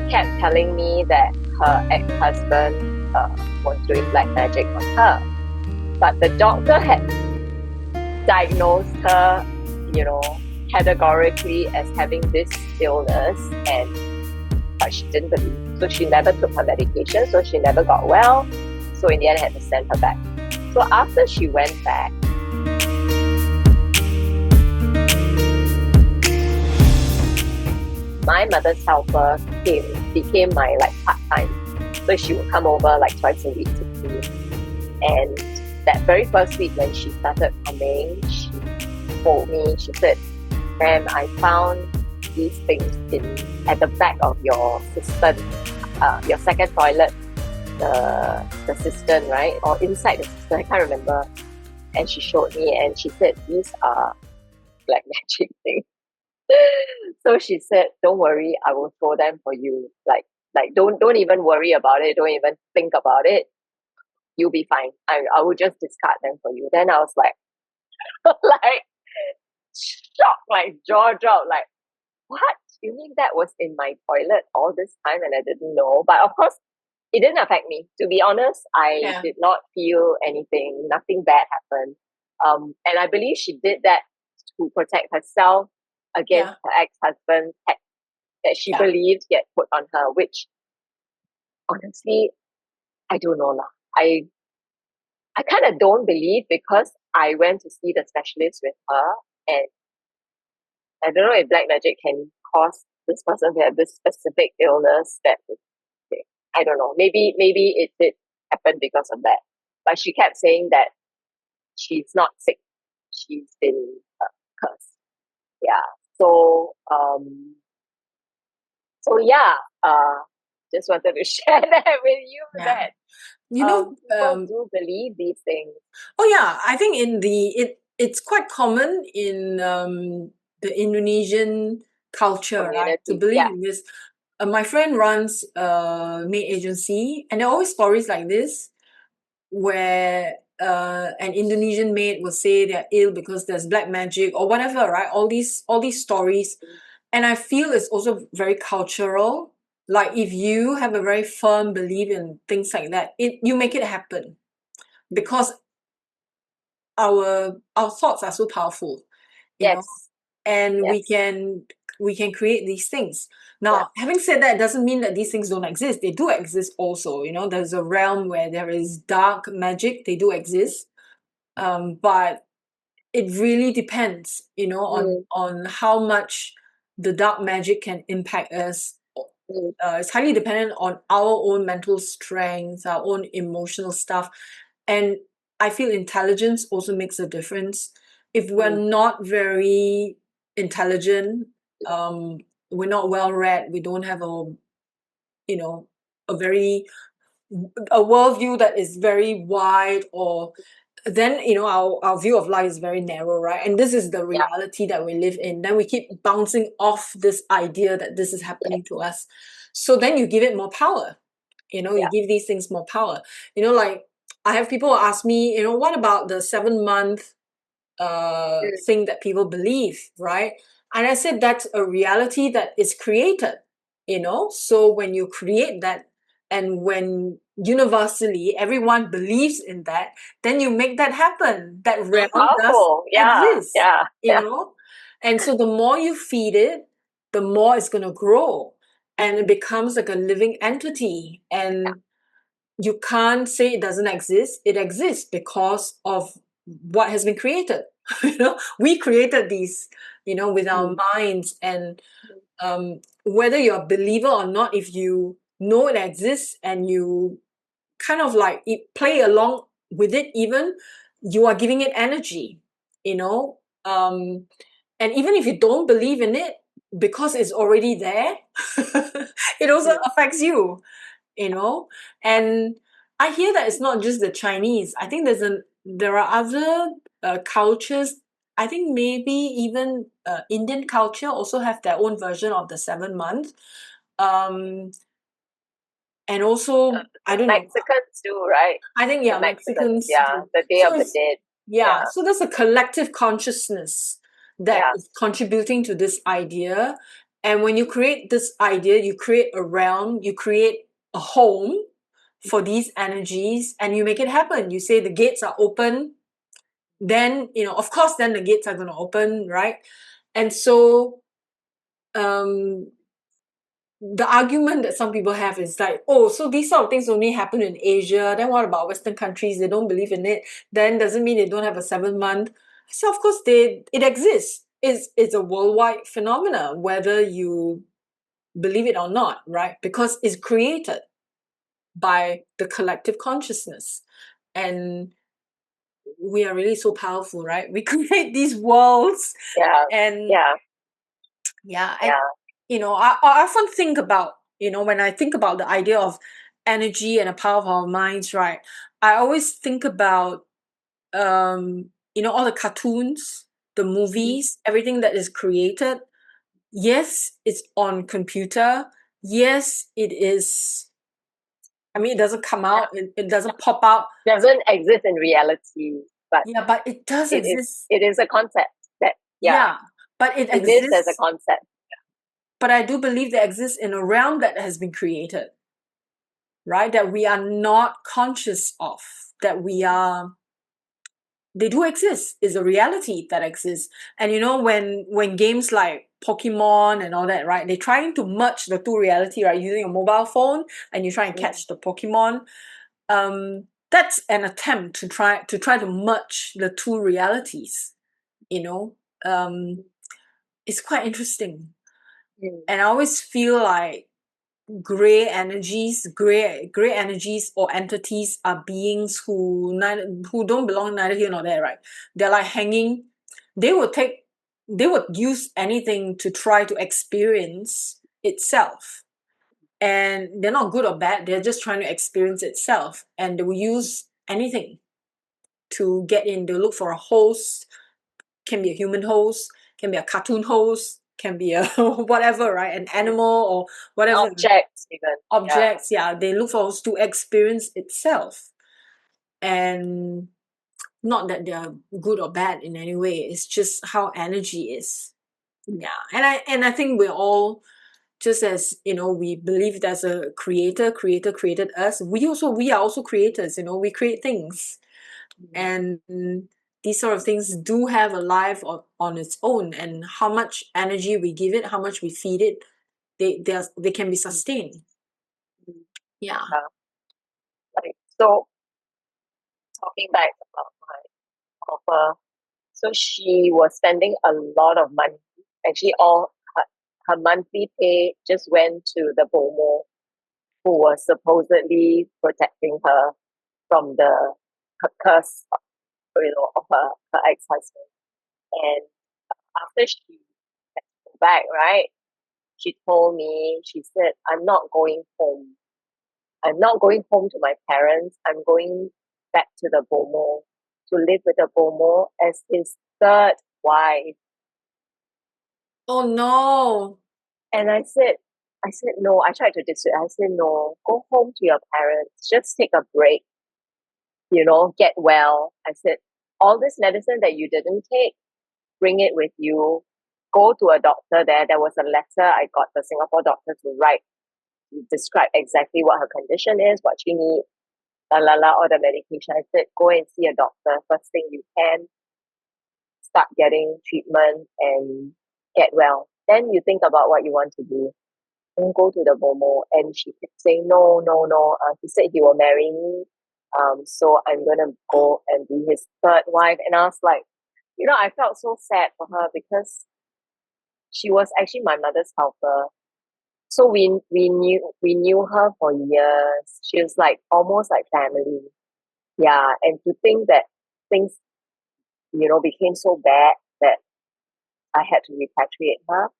kept telling me that her ex-husband was doing black magic on her. But the doctor had diagnosed her, categorically as having this illness, but she didn't believe. So she never took her medication, so she never got well. So in the end, I had to send her back. So after she went back, my mother's helper became my part-time. So she would come over twice a week to clean. And that very first week when she started coming, she told me, she said, "Ma'am, I found these things at the back of your cistern, your second toilet, the cistern, right? Or inside the cistern, I can't remember." And she showed me and she said, "These are black magic things." So she said, "Don't worry, I will throw them for you. Don't even worry about it. Don't even think about it. You'll be fine. I will just discard them for you." Then I was like, shocked, jaw dropped, what? You mean that was in my toilet all this time and I didn't know? But of course, it didn't affect me. To be honest, I did not feel anything. Nothing bad happened. And I believe she did that to protect herself against her ex-husband that she believed he had put on her, which honestly, I don't know. I kind of don't believe, because I went to see the specialist with her, and I don't know if black magic can cause this person to have this specific illness I don't know. Maybe it did happen because of that. But she kept saying that she's not sick. She's been cursed. Yeah. So just wanted to share that with you. That people do believe these things. Oh yeah, I think it's quite common in the Indonesian culture, right, to believe in this. My friend runs a maid agency, and there are always stories like this where an Indonesian maid will say they're ill because there's black magic or whatever, right? All these stories. And I feel it's also very cultural. Like if you have a very firm belief in things like that, you make it happen, because our thoughts are so powerful, you know, and we can create these things. Now, having said that, doesn't mean that these things don't exist. They do exist also. There's a realm where there is dark magic. They do exist, but it really depends, on how much the dark magic can impact us. It's highly dependent on our own mental strength, our own emotional stuff, and I feel intelligence also makes a difference. If we're not very intelligent, we're not well read, we don't have a worldview that is very wide, or then our view of life is very narrow, right? And this is the reality that we live in. Then we keep bouncing off this idea that this is happening to us. So then you give it more power. You give these things more power. Like I have people ask me, what about the 7-month thing that people believe, right? And I said that's a reality that is created. So when you create that, and when universally everyone believes in that, then you make that happen. That realm does exist. And so the more you feed it, the more it's going to grow, and it becomes like a living entity. And you can't say it doesn't exist. It exists because of what has been created. We created these, with our minds. And whether you're a believer or not, if you know it exists and you kind of play along with it, even, you are giving it energy, and even if you don't believe in it, because it's already there, it also affects you, and I hear that it's not just the Chinese. I think there are other cultures. I think maybe even Indian culture also have their own version of the 7-month. And also, I don't know. Mexicans too, right? I think, Mexicans do. The Day of the Dead. Yeah, so there's a collective consciousness that is contributing to this idea. And when you create this idea, you create a realm, you create a home for these energies, and you make it happen. You say the gates are open, then, of course, then the gates are going to open, right? And so, the argument that some people have is like, oh, so these sort of things only happen in Asia. Then what about Western countries? They don't believe in it. Then doesn't mean they don't have a 7 month. So of course it exists. It's a worldwide phenomena, whether you believe it or not, right? Because it's created by the collective consciousness. And we are really so powerful, right? We create these worlds. Yeah. And yeah. and I often think about, when I think about the idea of energy and the power of our minds, right? I always think about all the cartoons, the movies, everything that is created. Yes, it's on computer. Yes, it is. I mean, it doesn't come out. It doesn't pop out. Doesn't exist in reality, but Yeah, but it does exist. It is a concept that but it lives as a exists. concept. But I do believe that exists in a realm that has been created, right? That we are not conscious of. That they do exist. Is a reality that exists. And when games like Pokemon and all that, right? They're trying to merge the two reality, right? Using a mobile phone, and you try and catch the Pokemon. That's an attempt to try to merge the two realities. It's quite interesting. And I always feel like gray energies or entities are beings who don't belong neither here nor there, right? They're like hanging. They would use anything to try to experience itself. And they're not good or bad, they're just trying to experience itself. And they will use anything to get in. They'll look for a host. Can be a human host, can be a cartoon host, can be a whatever, right? An animal or whatever. Objects, even. Objects, they look for us to experience itself. And not that they're good or bad in any way. It's just how energy is. Yeah. And I think we're all, just as we believe there's a creator created us, we are also creators. We create things. And these sort of things do have a life on its own, and how much energy we give it, how much we feed it, they can be sustained. Yeah. Like, so talking back about my helper, so she was spending a lot of money. Actually, all her monthly pay just went to the Bomoh, who was supposedly protecting her from the curse, of her ex-husband. And after she had to go back, right, she told me, she said, I'm not going home. I'm not going home to my parents. I'm going back to the Bomoh to live with the Bomoh as his third wife. Oh no. And I said, no. I tried to dissuade. I said, no, go home to your parents. Just take a break. Get well. I said, all this medicine that you didn't take, bring it with you. Go to a doctor there. There was a letter I got the Singapore doctor to write, to describe exactly what her condition is, what she needs, all the medication. I said, go and see a doctor first thing you can. Start getting treatment and get well. Then you think about what you want to do. Don't go to the Bomoh. And she kept saying, no, no, no. He said he will marry me. So I'm gonna go and be his third wife. And I was like, I felt so sad for her because she was actually my mother's helper. So we knew her for years. She was like almost like family. Yeah, and to think that things, became so bad that I had to repatriate her.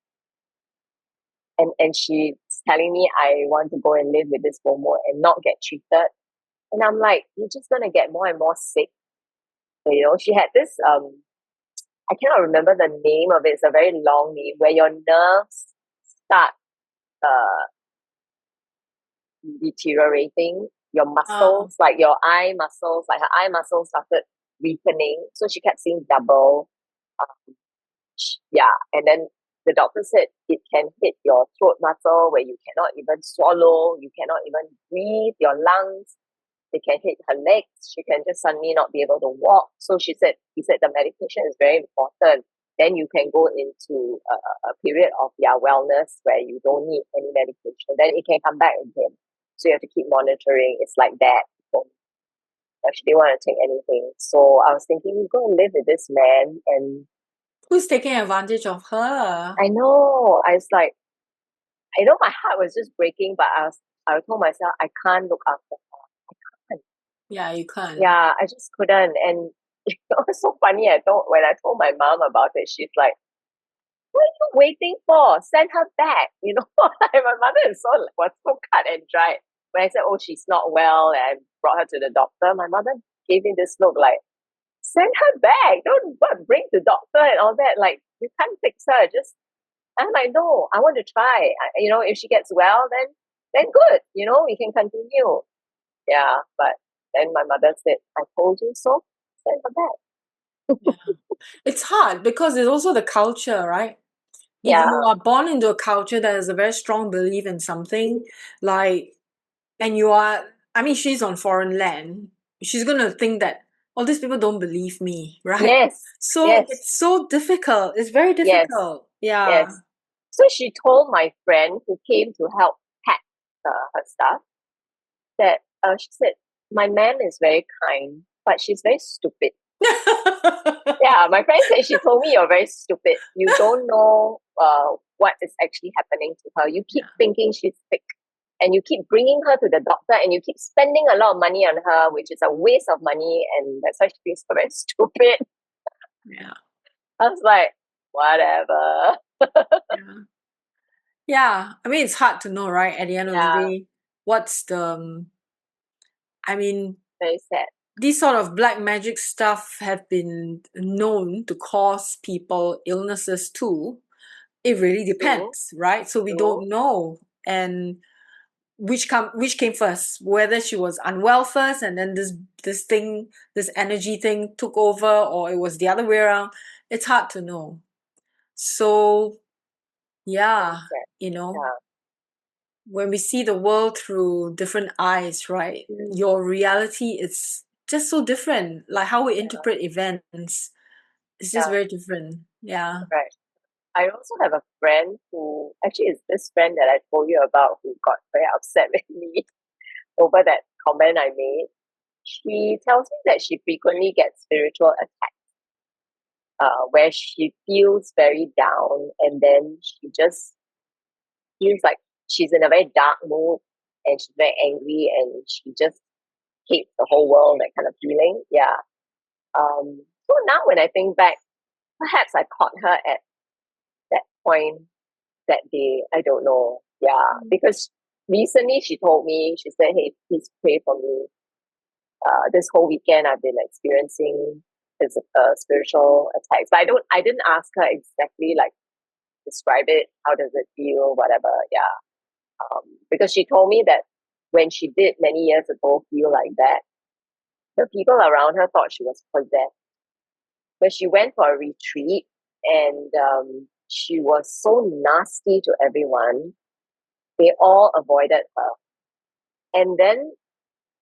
And she's telling me I want to go and live with this Bomoh and not get treated. And I'm like, you're just gonna get more and more sick. She had this I cannot remember the name of it. It's a very long name where your nerves start uh deteriorating. Your muscles, like your eye muscles, like her eye muscles started weakening. So she kept seeing double. Yeah, and then the doctor said it can hit your throat muscle where you cannot even swallow, you cannot even breathe, your lungs. They can hit her legs. She can just suddenly not be able to walk. So he said the medication is very important. Then you can go into a period of wellness where you don't need any medication. Then it can come back again. So you have to keep monitoring. It's like that. So she didn't want to take anything. So I was thinking, you go and live with this man. And Who's taking advantage of her? I know. I was like, I know my heart was just breaking, but I told myself I can't look after her. Yeah, you can't. Yeah, I just couldn't. And it was so funny. When I told my mom about it, she's like, "What are you waiting for? Send her back." Like my mother was so cut and dried. When I said, "Oh, she's not well," and I brought her to the doctor, my mother gave me this look like, "Send her back. Don't bring the doctor and all that. Like you can't fix her. Just." I'm like, "No, I want to try. If she gets well, then good. We can continue." Yeah, but then my mother said, "I told you so. Send her back." Yeah. It's hard because it's also the culture, right? If Yeah. you are born into a culture that has a very strong belief in something, like, and I mean, she's on foreign land, she's gonna think that, oh, these people don't believe me, right? Yes. So Yes. it's so difficult. It's very Yes. difficult. Yeah. Yes. So she told my friend who came to help pack her stuff that she said, "My man is very kind, but she's very stupid." Yeah, my friend said she told me, "You're very stupid. You don't know what is actually happening to her. You keep Yeah. thinking she's sick, and you keep bringing her to the doctor, and you keep spending a lot of money on her, which is a waste of money, and that's why she thinks you're very stupid." Yeah. I was like, whatever. Yeah. Yeah. I mean, it's hard to know, right? At the end of the Yeah, day, what's I mean, very sad. these sort of black magic stuff have been known to cause people illnesses too. It really True, depends, right? So we true. don't know. And which came first, whether she was unwell first and then this energy thing took over, or it was the other way around. It's hard to know. So Very yeah, sad. you know, Yeah. when we see the world through different eyes, right? Mm, Your reality is just so different. Like how we yeah, interpret events is just yeah, very different. Yeah. right. I also have a friend who actually is this friend that I told you about who got very upset with me over that comment I made. She tells me that she frequently gets spiritual attacks, where she feels very down and then she just feels like she's in a very dark mood and she's very angry and she just hates the whole world, that kind of feeling. Yeah. So now when I think back, perhaps I caught her at that point that day. I don't know. Yeah. Because recently she told me, she said, "Hey, please pray for me. This whole weekend I've been experiencing spiritual attacks." But I didn't ask her exactly like describe it. How does it feel? Whatever. Yeah. Because she told me that when she did many years ago feel like that, the people around her thought she was possessed. But she went for a retreat and she was so nasty to everyone. They all avoided her. And then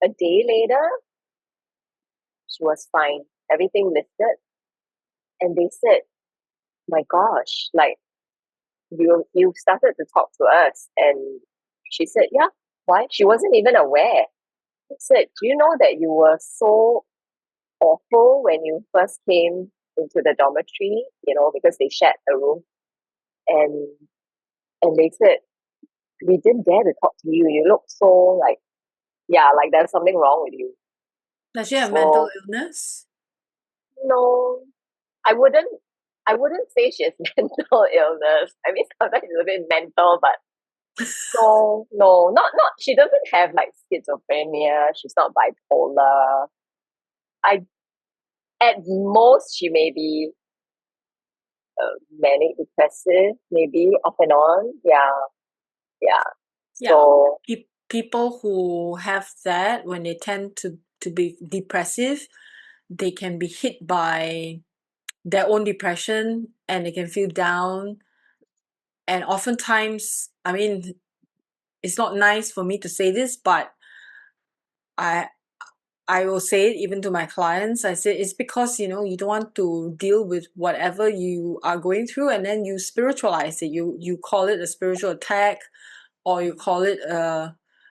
a day later, she was fine. Everything lifted. And they said, "My gosh, like you started to talk to us." And she said, "Yeah, why?" She wasn't even aware. She said, "Do you know that you were so awful when you first came into the dormitory, because they shared a room. And they said, we didn't dare to talk to you. You look so like, yeah, like there's something wrong with you." Does she have mental So illness? no, I wouldn't I wouldn't say she has mental illness. I mean, sometimes it's a bit mental, but no, not she doesn't have like schizophrenia. She's not bipolar. I At most she may be manic depressive, maybe off and on. Yeah, yeah. Yeah. So People who have that, when they tend to be depressive, they can be hit by their own depression and they can feel down. And oftentimes, I mean, it's not nice for me to say this, but I I will say it even to my clients. I say it's because, you don't want to deal with whatever you are going through, and then you spiritualize it. You call it a spiritual attack, or you call it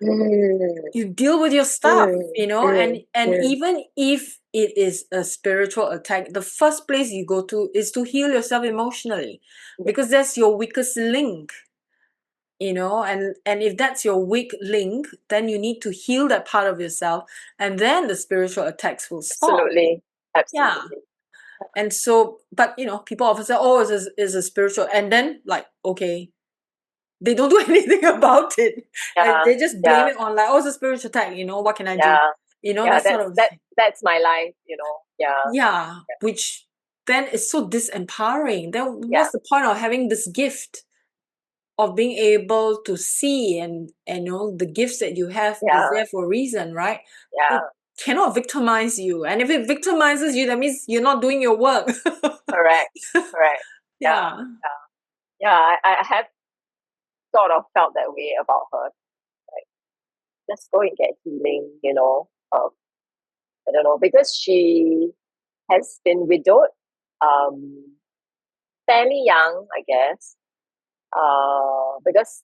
Mm, you deal with your stuff, mm, and mm. even if it is a spiritual attack, the first place you go to is to heal yourself emotionally, Yeah, because that's your weakest link. And if that's your weak link, then you need to heal that part of yourself, and then the spiritual attacks will stop. absolutely. Yeah. Absolutely. And so, but people often say, oh, it's a spiritual, and then, like, okay, they don't do anything about it. And Yeah, they just blame yeah, it on, like, oh, it's a spiritual attack, what can I do? yeah, yeah. That sort of, That's my life, you know. Yeah, yeah, which then is so disempowering. Then yeah, what's the point of having this gift of being able to see, and the gifts that you have is yeah, there for a reason, right? It yeah. cannot victimize you. And if it victimizes you, that means you're not doing your work. Correct, correct. Yeah, Yeah. yeah, yeah. I have sort of felt that way about her. Like, just go and get healing, you know. I don't know, because she has been widowed, um, fairly young, I guess. Because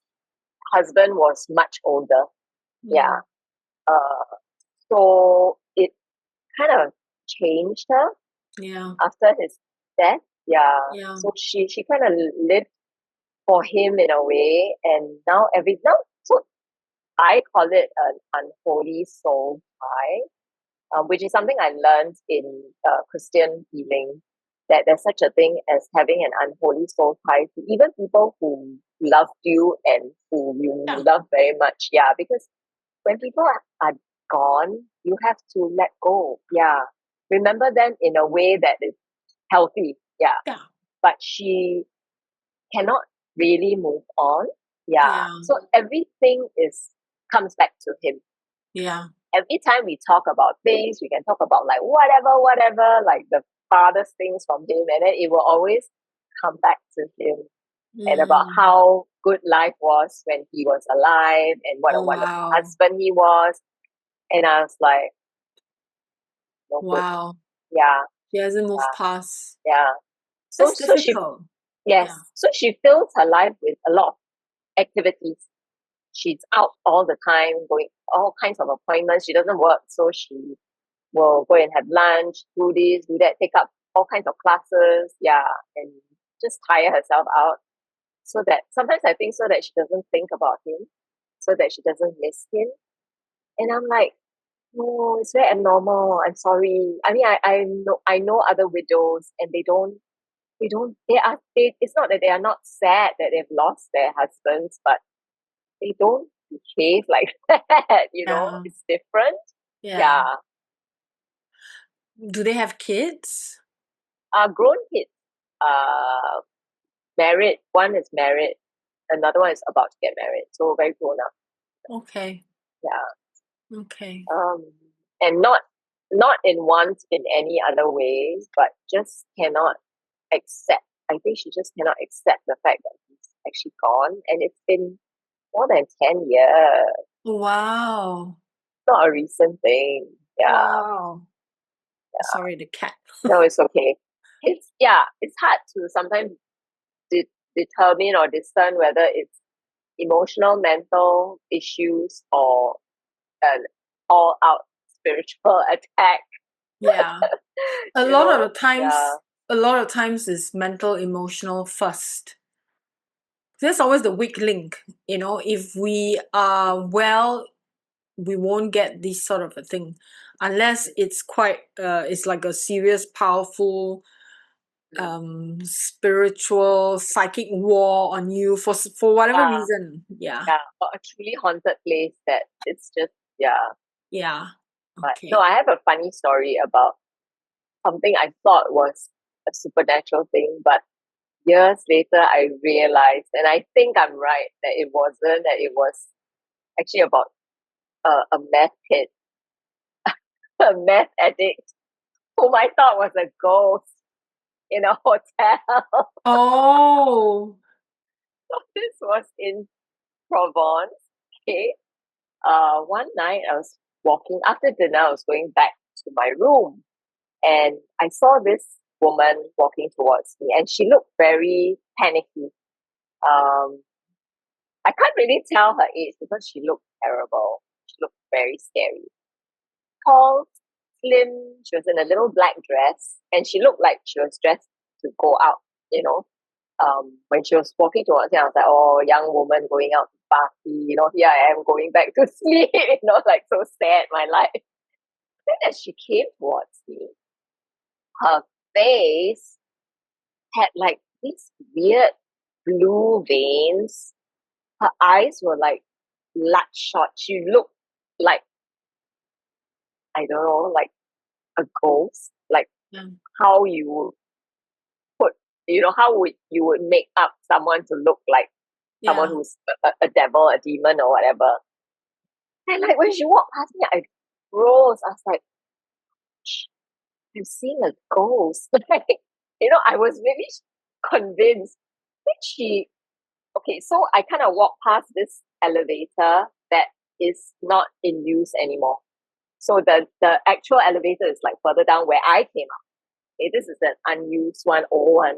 husband was much older. Yeah. Mm. Uh, so it kind of changed her Yeah. after his death. Yeah. Yeah. So she kind of lived for him in a way, and now so I call it an unholy soul tie, which is something I learned in Christian healing, that there's such a thing as having an unholy soul tie to even people who loved you and who you Yeah. love very much. Yeah, because when people are gone, you have to let go. Yeah. Remember them in a way that is healthy. Yeah. Yeah. But she cannot really move on. Yeah. Yeah. So everything is comes back to him. Yeah. Every time we talk about things, we can talk about like whatever, like the farthest things from him, and then it will always come back to him and about Mm. how good life was when he was alive and what a Oh, wonderful wow. husband he was. And I was like, no good. Wow. Yeah, She hasn't moved yeah, past. yeah. So That's so she difficult. yes. Yeah. So she fills her life with a lot of activities. She's out all the time, going all kinds of appointments. She doesn't work, so she will go and have lunch, do this, do that, take up all kinds of classes, yeah, and just tire herself out. So that sometimes I think so that she doesn't think about him, so that she doesn't miss him. And I'm like, no, it's very abnormal. I'm sorry. I mean, I know other widows, and they it's not that they are not sad that they've lost their husbands, but they don't behave like that. Yeah. It's different. Yeah. Yeah. Do they have kids? Grown kids, uh, married. One is married. Another one is about to get married. So very grown up. Okay. Yeah. Okay. Um, and not in want in any other ways, but just cannot accept. I think she just cannot accept the fact that he's actually gone, and it's been more than 10 years. Wow. Not a recent thing. Yeah. Wow. Sorry, the cat. No, it's okay. It's hard to sometimes determine or discern whether it's emotional, mental issues or an all out spiritual attack. Yeah. A you lot of know? the times, Yeah. a lot of times is mental, emotional first. There's always the weak link. If we are well, we won't get this sort of a thing unless it's like a serious, powerful, spiritual, psychic war on you for whatever Yeah. reason. Yeah. Yeah. Or a truly haunted place that it's just, yeah. Yeah. But no, Okay. I have a funny story about something I thought was a supernatural thing, but years later I realized, and I think I'm right, that it wasn't, that it was actually about a meth kid, a meth addict whom I thought was a ghost in a hotel. Oh. This was in Provence. Okay. One night I was walking after dinner. I was going back to my room, and I saw this woman walking towards me, and she looked very panicky. Um, I can't really tell her age because she looked terrible. She looked very scary. Tall, slim. She was in a little black dress, and she looked like she was dressed to go out. You know, when she was walking towards me, I was like, "Oh, young woman going out to party." You know, here I am going back to sleep. You know, like so sad, my life. Then as she came towards me, her face had like these weird blue veins. Her eyes were like bloodshot. She looked like, I don't know, like a ghost. Like Mm. how you put, how would you would make up someone to look like someone Yeah. who's a devil, a demon, or whatever. And like when she walked past me, I froze. I was like, "Shh, I'm seeing a ghost." Like, I was really convinced. Then okay, so I kind of walked past this elevator that is not in use anymore. So the actual elevator is like further down where I came up. Okay, this is an unused one, old one.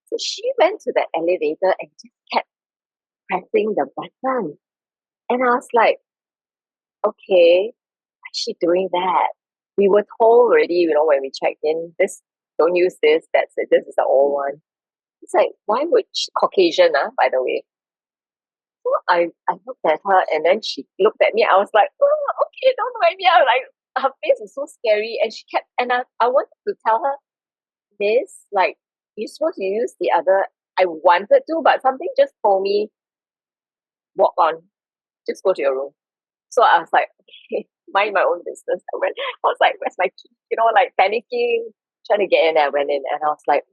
So she went to the elevator and just kept pressing the button. And I was like, okay, why is she doing that? We were told already, when we checked in, don't use this, that's it, this is the old one. It's like, why would Caucasian, by the way. So I looked at her and then she looked at me. I was like, oh, okay, don't mind me. I was like, her face was so scary. And she kept, and I wanted to tell her, Miss, like, you're supposed to use the other. I wanted to, but something just told me, walk on, just go to your room. So I was like, okay, mind my own business. I was like, where's my key? Like panicking, trying to get in. I went in and I was like,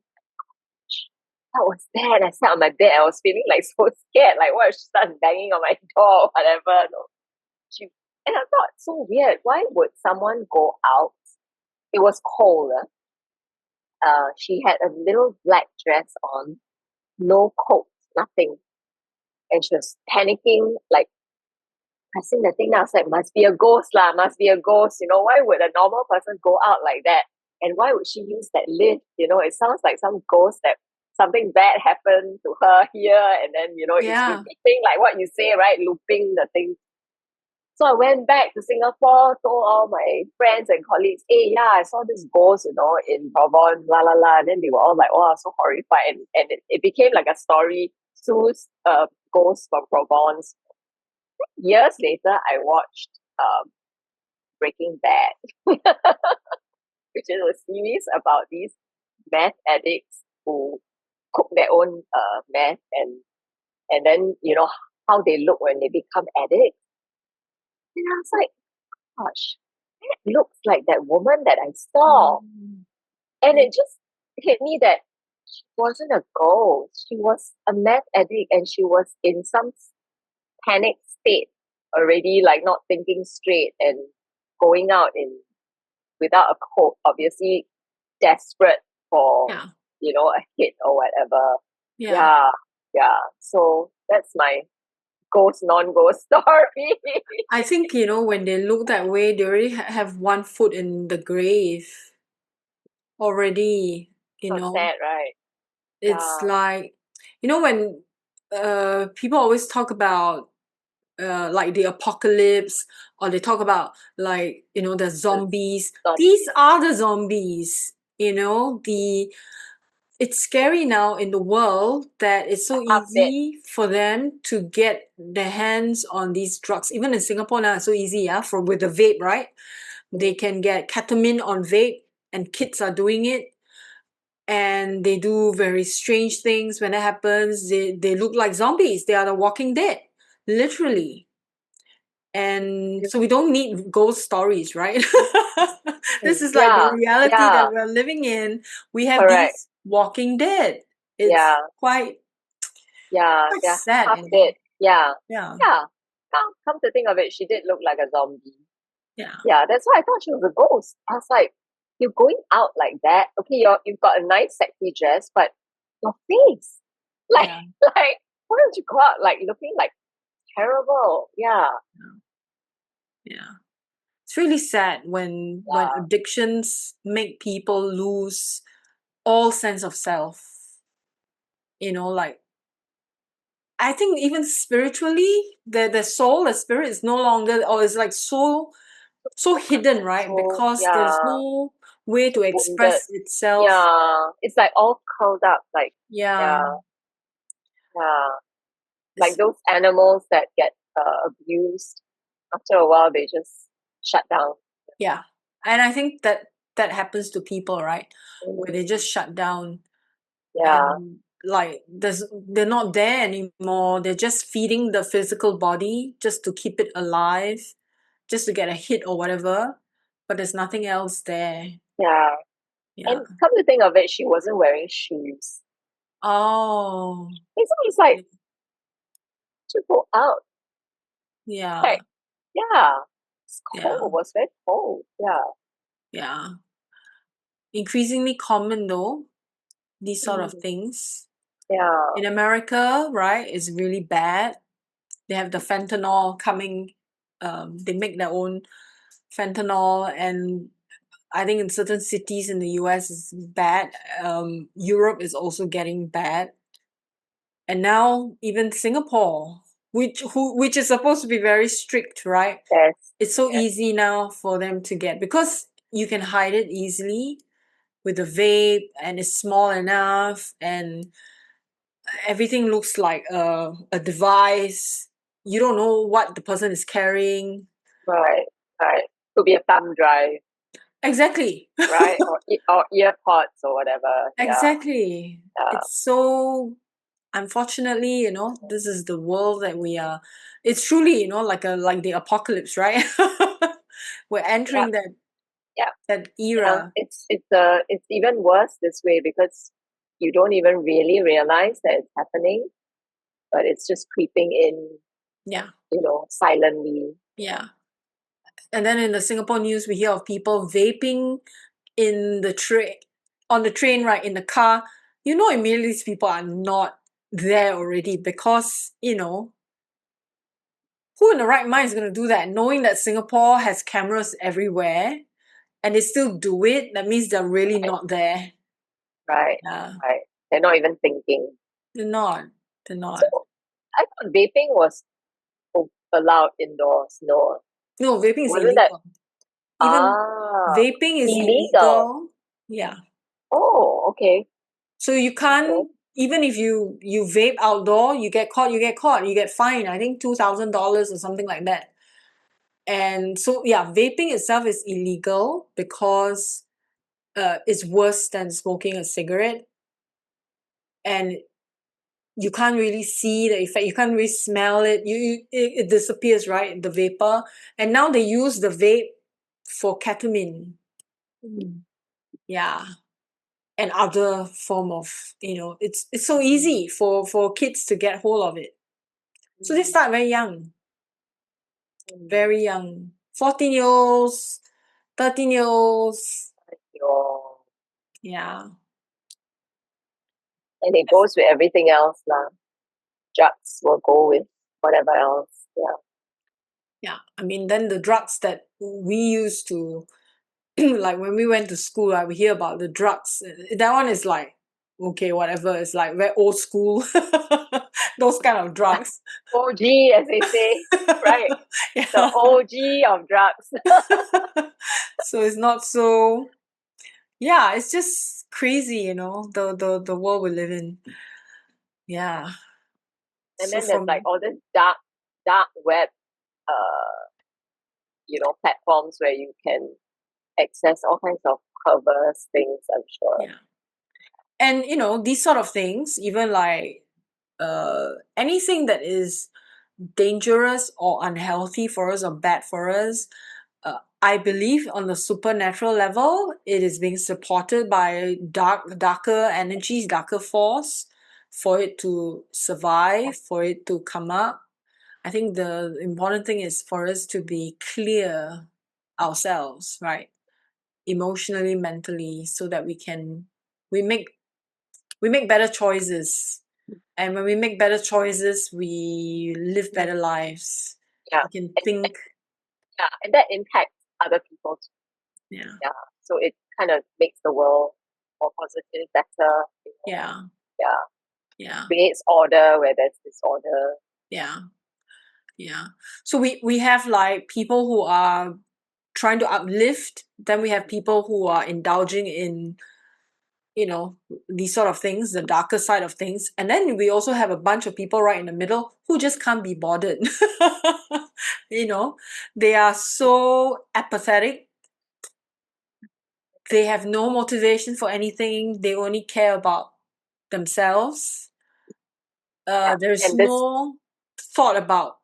that was bad. I sat on my bed. I was feeling like so scared. Like, what if she starts banging on my door or whatever? No. She, and I thought, so weird. Why would someone go out? It was cold. She had a little black dress on, no coat, nothing. And she was panicking, like pressing the thing. I was like, must be a ghost lah, must be a ghost. Why would a normal person go out like that? And why would she use that lift? It sounds like some ghost that something bad happened to her here, and then it's Yeah. repeating like what you say, right? Looping the thing. So I went back to Singapore, told all my friends and colleagues, hey, yeah, I saw this ghost, in Provence, la la la. And then they were all like, oh, so horrified. And it became like a story, Sue's ghost from Provence. Years later, I watched Breaking Bad, which is a series about these meth addicts who cook their own meth, and then how they look when they become addicts. And I was like, gosh, that looks like that woman that I saw. Mm. And it just hit me that she wasn't a ghost. She was a meth addict and she was in some panic state already, like not thinking straight and going out without a coat, obviously desperate for, Yeah. a hit or whatever. Yeah. Yeah. Yeah. So that's my ghost, non-ghost story. I think, when they look that way, they already have one foot in the grave already, So sad, right? It's Yeah. like, when people always talk about like the apocalypse, or they talk about like, the The zombies. zombie. These are the zombies, it's scary now in the world that it's so Half dead. easy for them to get their hands on these drugs. Even in Singapore now, it's so easy, from with the vape, right? They can get ketamine on vape, and kids are doing it, and they do very strange things. When that happens, they look like zombies. They are the walking dead, literally. And so we don't need ghost stories, right? This is like the Yeah. reality that Yeah. we're living in. We have Correct. these walking dead. It's Yeah. quite Yeah. quite Yeah. sad, Half dead. Yeah. Yeah, Yeah. Come to think of it, she did look like a zombie. yeah, Yeah, that's why I thought she was a ghost. I was like, you're going out like that. Okay, you've got a nice sexy dress, but your face, like, yeah. like why don't you go out like looking like terrible? Yeah, Yeah. It's really sad when yeah, addictions make people lose all sense of self. Like I think even spiritually, the soul, the spirit is no longer, or is like so hidden, right? so Because there's yeah, no way to wounded. express itself. Yeah, it's like all curled up, like Yeah. yeah, yeah, like It's, those animals that get abused. After a while, they just shut down. yeah. And I think that happens to people, right? Where they Mm, just shut down yeah, and like they're not there anymore. They're just feeding the physical body just to keep it alive, just to get a hit or whatever. But there's nothing else there. yeah. Yeah. And come to think of it, she wasn't wearing shoes. Oh. It's almost like to go out. Yeah. Like, yeah, it's cold. Yeah. It was very cold. Yeah. Yeah. Increasingly common though, these sort of Mm, things. yeah. In America, right, it's really bad. They have the fentanyl coming. They make their own fentanyl, and I think in certain cities in the US is bad. Europe is also getting bad, and now even Singapore, which is supposed to be very strict, right? Yes. It's so Yes. easy now for them to get because you can hide it easily with a vape, and it's small enough, and everything looks like a device. You don't know what the person is carrying. Right. Right. Could be a thumb drive, Exactly. right? Or ear pods or whatever. Yeah. Exactly. Yeah. It's so unfortunately, this is the world that we are. It's truly, like the apocalypse, right? We're Yeah. entering Yeah. that Yeah. era. It's even worse this way because you don't even really realize that it's happening, but it's just creeping in, Yeah. silently. Yeah. And then in the Singapore news, we hear of people vaping in the train, on the train, right, in the car. Immediately these people are not there already because, who in the right mind is going to do that? Knowing that Singapore has cameras everywhere and they still do it, that means they're really Right. not there. Right. Yeah, Right. They're not even thinking. they're not. They're So not. I thought vaping was allowed indoors. No, No, vaping is wasn't that? illegal. Even Ah, vaping is illegal. illegal. Yeah. Oh, okay. So you Okay. can't, even if you vape outdoor, you get caught, you get fined. I think $2,000 or something like that. And so yeah, vaping itself is illegal because it's worse than smoking a cigarette, and you can't really see the effect. You can't really smell it. It disappears, right? The vapor. And now they use the vape for ketamine. Mm. Yeah. And other form of, it's so Mm. easy for kids to get hold of it. So they Mm. start very young, Mm. very young. 14 year olds, 13 year olds. Your Yeah. and it goes with everything else lah. Drugs will go with whatever else. Yeah. Yeah. I mean, then the drugs that we used to, like when we went to school, right, we hear about the drugs. That one is like, okay, whatever. It's like very old school, those kind of drugs. OG, as they say, right? The Yeah. OG of drugs. So it's not so, yeah, it's just crazy, the world we live in. Yeah. And So then there's like from, all this dark web, uh, platforms where you can access all kinds of perverse things, I'm sure. yeah. And, these sort of things, even like anything that is dangerous or unhealthy for us or bad for us, I believe on the supernatural level, it is being supported by darker energies, darker force for it to survive, for it to come up. I think the important thing is for us to be clear ourselves, right? Emotionally, mentally, so that we make better choices. And when we make better choices, we live better lives. Yeah. We can And think. yeah, and that impacts other people too. Yeah. Yeah. So it kind of makes the world more positive, better. Yeah. Yeah. Yeah. Creates order where there's disorder. Yeah. Yeah. So we have like people who are trying to uplift, then we have people who are indulging in, these sort of things, the darker side of things. And then we also have a bunch of people right in the middle who just can't be bothered. They are so apathetic. They have no motivation for anything. They only care about themselves. There's And this, no thought about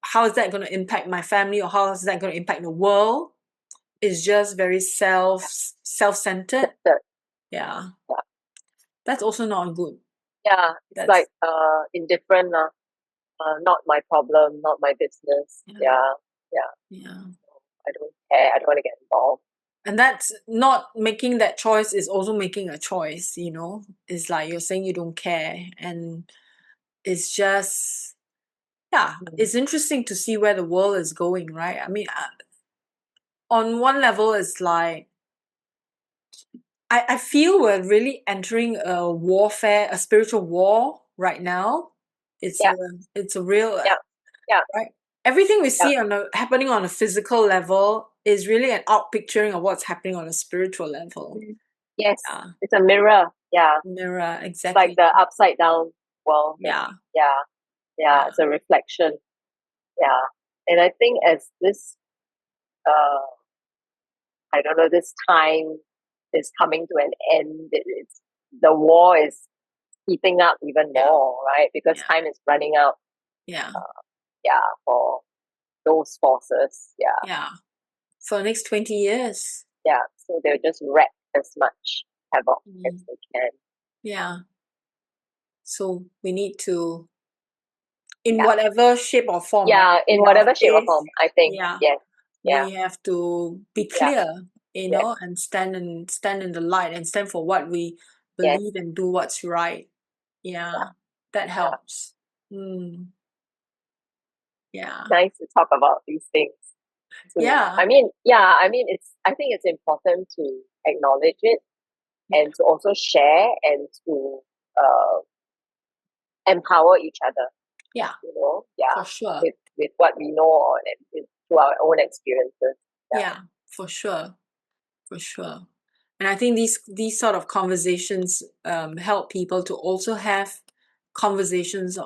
how is that going to impact my family or how is that going to impact the world. It's just very self-centered. Yeah. yeah, That's also not good. yeah, it's That's like indifferent, not my problem, not my business. Yeah, yeah. yeah. I don't care. I don't want to get involved. And that's not making that choice is also making a choice, It's like you're saying you don't care. And it's just, it's interesting to see where the world is going, right? I mean, on one level, it's like, I feel we're really entering a warfare, a spiritual war right now. It's Yeah, a, it's a real, yeah, yeah, right? Everything we yeah. see happening on a physical level is really an outpicturing of what's happening on a spiritual level. Yes, Yeah. it's a mirror. Yeah, Mirror, it's like exactly. the upside down world. Yeah. Yeah, yeah. It's a reflection. Yeah, and I think as this, I don't know, this time is coming to an end. It's the war is heating up even more, right? Because time is running out. Yeah. Yeah, for those forces. Yeah, Yeah. For the next 20 years. yeah. So they'll just wreak as much havoc as they can. Yeah. So we need to, in Yeah, whatever shape or form, right? yeah. In In our whatever shape or faith, form, I think. yeah, Yes. Yeah, we have to be yeah. clear, Yes, and stand in the light and stand for what we yes. believe and do what's right. Yeah, Yeah, that yeah. helps. Yeah. Nice to talk about these things. Yeah. I mean, yeah. I mean, it's. I think it's important to acknowledge it and to also share and to uh, empower each other. Yeah, Yeah, for sure. with what we know and through our own experiences. Yeah, Yeah, for sure. For sure. And I think these sort of conversations help people to also have conversations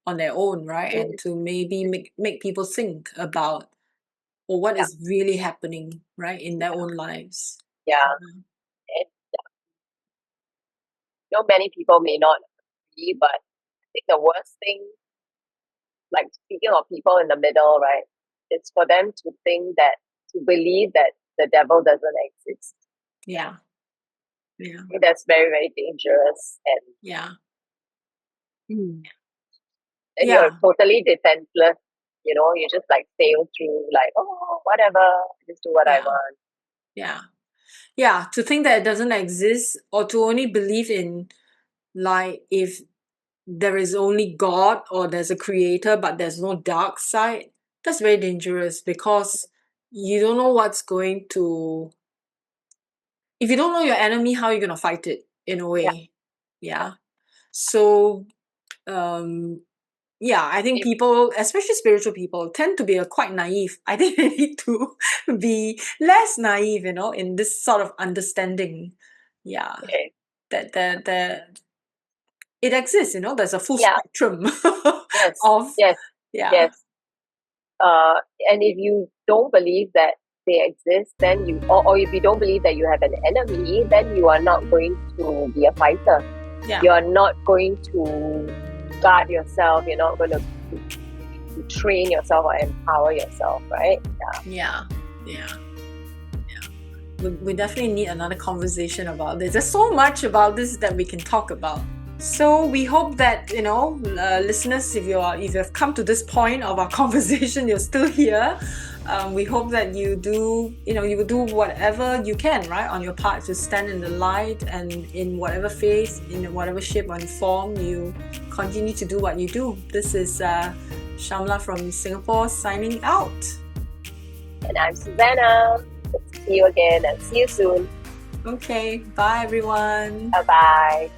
on their own, right? And to maybe make people think about what yeah, is really happening, right, in their own lives. yeah. And many people may not agree, but I think the worst thing, like speaking of people in the middle, right, is for them to believe that the devil doesn't exist. Yeah. Yeah. I think that's very, very dangerous, Yeah. and you're Yeah. totally defenseless. You just like sail through, like, oh, whatever, just do what I Yeah. want. Yeah. Yeah. To think that it doesn't exist or to only believe in, like, if there is only God or there's a creator, but there's no dark side, that's very dangerous because you don't know what's going to. If you don't know your enemy, how are you going to fight it in a Yeah, way? Yeah. So, um, yeah, I think if, people, especially spiritual people, tend to be quite naive. I think they need to be less naive, in this sort of understanding. Yeah. okay. That it exists, there's a full Yeah, spectrum yes, of, yes, yeah, yes. And if you don't believe that they exist, then or if you don't believe that you have an enemy, then you are not going to be a fighter. yeah, You are not going to guard yourself. You're not going to train yourself or empower yourself, right? yeah, yeah. We definitely need another conversation about this. There's so much about this that we can talk about. So we hope that, listeners, if you've come to this point of our conversation, you're still here. We hope that you do whatever you can, right, on your part to stand in the light, and in whatever phase, in whatever shape or form, you continue to do what you do. This is Shamla from Singapore signing out. And I'm Susanna. See you again and see you soon. Okay, bye everyone. Bye-bye.